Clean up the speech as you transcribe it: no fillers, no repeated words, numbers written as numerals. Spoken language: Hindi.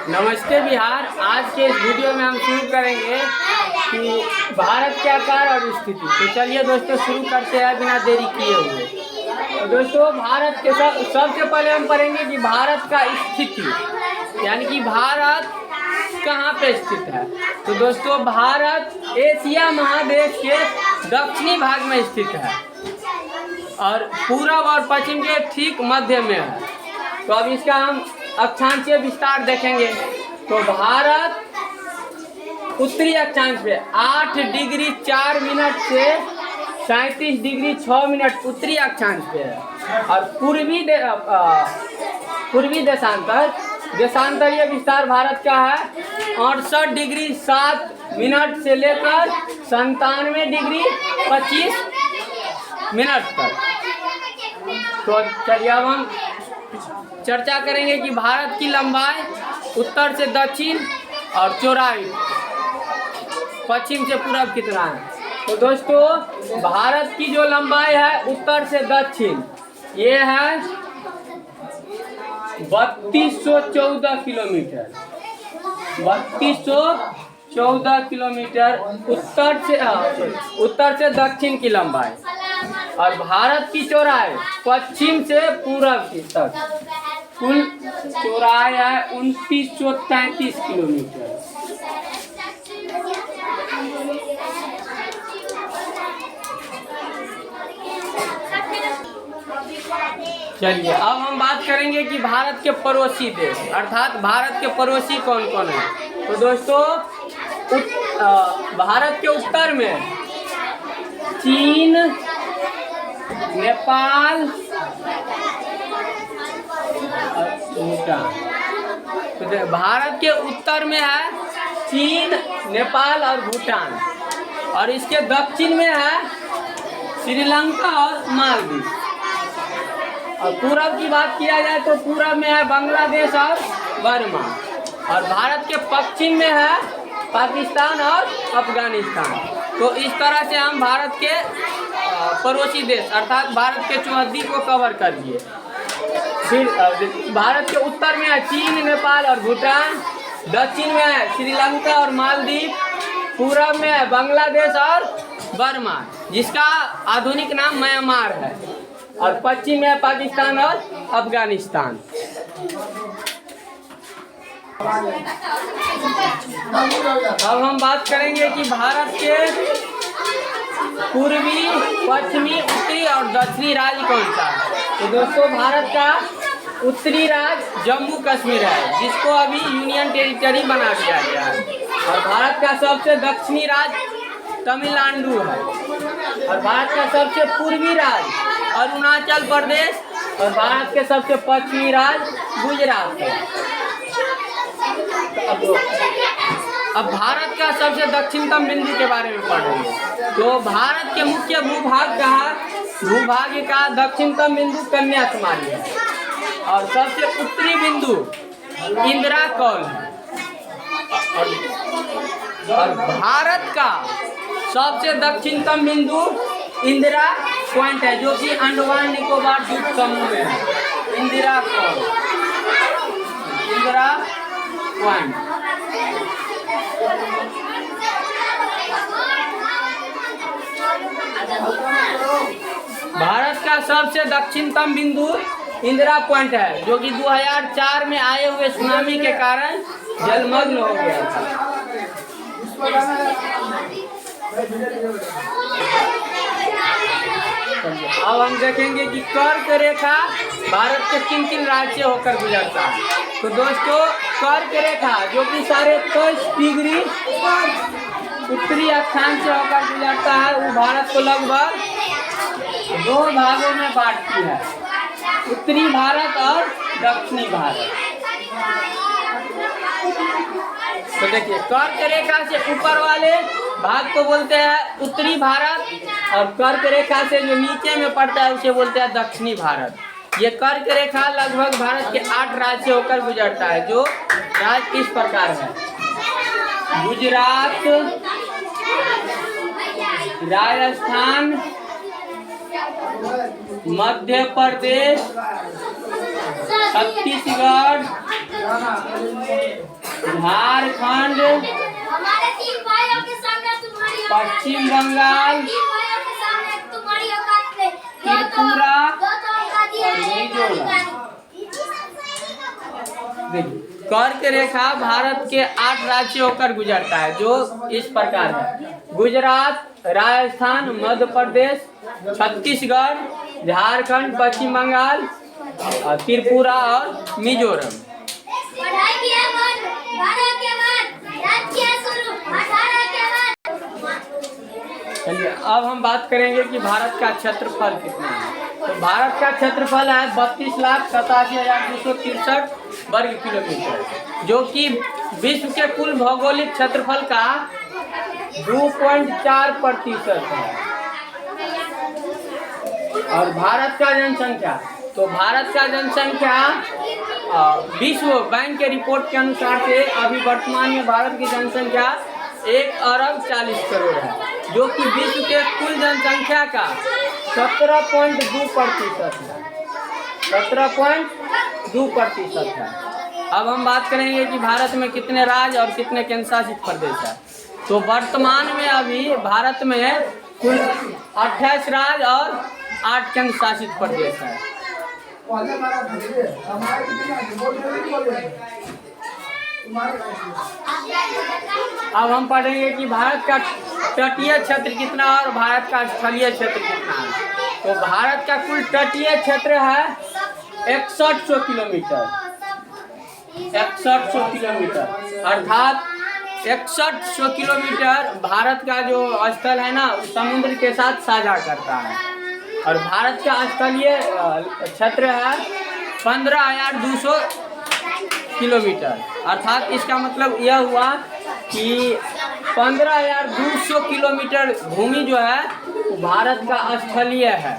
नमस्ते बिहार। आज के इस वीडियो में हम शुरू करेंगे कि भारत के आकार और स्थिति। तो चलिए दोस्तों शुरू करते हैं बिना देरी किए हुए। तो दोस्तों भारत के सबसे पहले हम पढ़ेंगे कि भारत का स्थिति, यानी कि भारत कहाँ पे स्थित है। तो दोस्तों भारत एशिया महादेश के दक्षिणी भाग में स्थित है और पूरब और पश्चिम के ठीक मध्य में है। तो अब इसका हम अक्षांशीय विस्तार देखेंगे। तो भारत उत्तरी अक्षांश पे 8 डिग्री 4 मिनट से 37 डिग्री 6 मिनट उत्तरी अक्षांश पे है और पूर्वी देशांतरीय विस्तार भारत का है 68 डिग्री 7 मिनट से लेकर 97 डिग्री 25 मिनट तक। तो चलिए अब हम चर्चा करेंगे कि भारत की लंबाई उत्तर से दक्षिण और चौड़ाई पश्चिम से पूरब कितना है। तो दोस्तों भारत की जो लंबाई है उत्तर से दक्षिण ये है 3214 किलोमीटर। 3214 किलोमीटर उत्तर से दक्षिण की लंबाई और भारत की चौड़ाई पश्चिम से पूरब की तक कुल चौड़ाई है 2933 किलोमीटर। चलिए अब हम बात करेंगे कि भारत के पड़ोसी देश अर्थात भारत के पड़ोसी कौन कौन है। तो दोस्तों भारत के उत्तर में चीन, नेपाल, भूटान। तो भारत के उत्तर में है चीन, नेपाल और भूटान और इसके दक्षिण में है श्रीलंका और मालदीव। और पूरब की बात किया जाए तो पूरब में है बांग्लादेश और बर्मा और भारत के पश्चिम में है पाकिस्तान और अफगानिस्तान। तो इस तरह से हम भारत के पड़ोसी देश अर्थात भारत के चौहद्दी को कवर कर दिए। फिर भारत के उत्तर में है चीन, नेपाल और भूटान, दक्षिण में है श्रीलंका और मालदीव, पूरब में है बांग्लादेश और बर्मा जिसका आधुनिक नाम म्यांमार है और पश्चिम में है पाकिस्तान और अफगानिस्तान। अब हम बात करेंगे कि भारत के पूर्वी, पश्चिमी, उत्तरी और दक्षिणी राज्य कौन सा है। तो दोस्तों भारत का उत्तरी राज्य जम्मू कश्मीर है जिसको अभी यूनियन टेरिटरी बना दिया गया है और भारत का सबसे दक्षिणी राज्य तमिलनाडु है और भारत का सबसे पूर्वी राज्य अरुणाचल प्रदेश और भारत के सबसे पश्चिमी राज्य गुजरात है। अब भारत का सबसे दक्षिणतम बिंदु के बारे में पढ़ेंगे। तो भारत के मुख्य भूभाग का दक्षिणतम बिंदु कन्याकुमारी है और सबसे उत्तरी बिंदु इंदिरा कौल है और भारत का सबसे दक्षिणतम बिंदु इंदिरा पॉइंट है जो कि अंडमान निकोबार द्वीप समूह में है। इंदिरा कौल, इंदिरा पॉइंट। भारत का सबसे दक्षिणतम बिंदु इंदिरा पॉइंट है जो कि 2004 में आए हुए सुनामी के कारण जलमग्न हो गया था। अब हम देखेंगे कि कर्क रेखा भारत के किन किन राज्य से होकर गुजरता है। तो दोस्तों कर्क रेखा जो कि 23.5 डिग्री उत्तरी अक्षांश से होकर गुजरता है वो भारत को लगभग 2 भागों में बांटती है, उत्तरी भारत और दक्षिणी भारत। तो देखिए कर्क रेखा से ऊपर वाले भाग को बोलते हैं उत्तरी भारत और कर्क रेखा से जो नीचे में पड़ता है उसे बोलते हैं दक्षिणी भारत। ये कर्क रेखा लगभग भारत के 8 राज्य से होकर गुजरता है जो राज्य इस प्रकार है: गुजरात, राजस्थान, मध्य प्रदेश, छत्तीसगढ़, झारखंड, हमारे 3 भाइयों के सामने तुम्हारी औकात पश्चिम बंगाल, 3 भाइयों के सामने तुम्हारी औकात है। त्रिपुरा, दो तो औकात ही है, एक मिजोरम। कर्क रेखा भारत के 8 राज्यों होकर गुजरता है, जो इस प्रकार है: गुजरात, राजस्थान, मध्य प्रदेश, छत्तीसगढ़, झारखंड, पश्चिम बंगाल, त्रिपुरा और मिजोरम। पढ़ाई किया बंद, 12 के बाद रात किया शुरू, 18 के बाद। चलिए अब हम बात करेंगे कि भारत का क्षेत्रफल कितना है। तो भारत का क्षेत्रफल है 32,87,263 वर्ग किलोमीटर, जो कि विश्व के कुल भौगोलिक क्षेत्रफल का 2.4% है। और भारत का जनसंख्या, तो भारत का जनसंख्या विश्व बैंक के रिपोर्ट के अनुसार से अभी वर्तमान में भारत की जनसंख्या 1,40,40,000,000 है, जो कि विश्व के कुल जनसंख्या का 17.2% है। 17.2% है। अब हम बात करेंगे कि भारत में कितने राज्य और कितने केंद्र शासित प्रदेश है। तो वर्तमान में अभी भारत में कुल 28 राज्य और 8 केंद्र शासित प्रदेश है। अब हम पढ़ेंगे कि भारत का तटीय क्षेत्र कितना और भारत का स्थलीय क्षेत्र कितना है। तो भारत का कुल तटीय क्षेत्र है 6100 किलोमीटर, 6100 किलोमीटर, अर्थात 6100 किलोमीटर भारत का जो स्थल है ना, समुद्र के साथ साझा करता है। और भारत का स्थलीय क्षेत्र है 15,200 किलोमीटर, अर्थात इसका मतलब यह हुआ कि 15,200 किलोमीटर भूमि जो है वो भारत का स्थलीय है।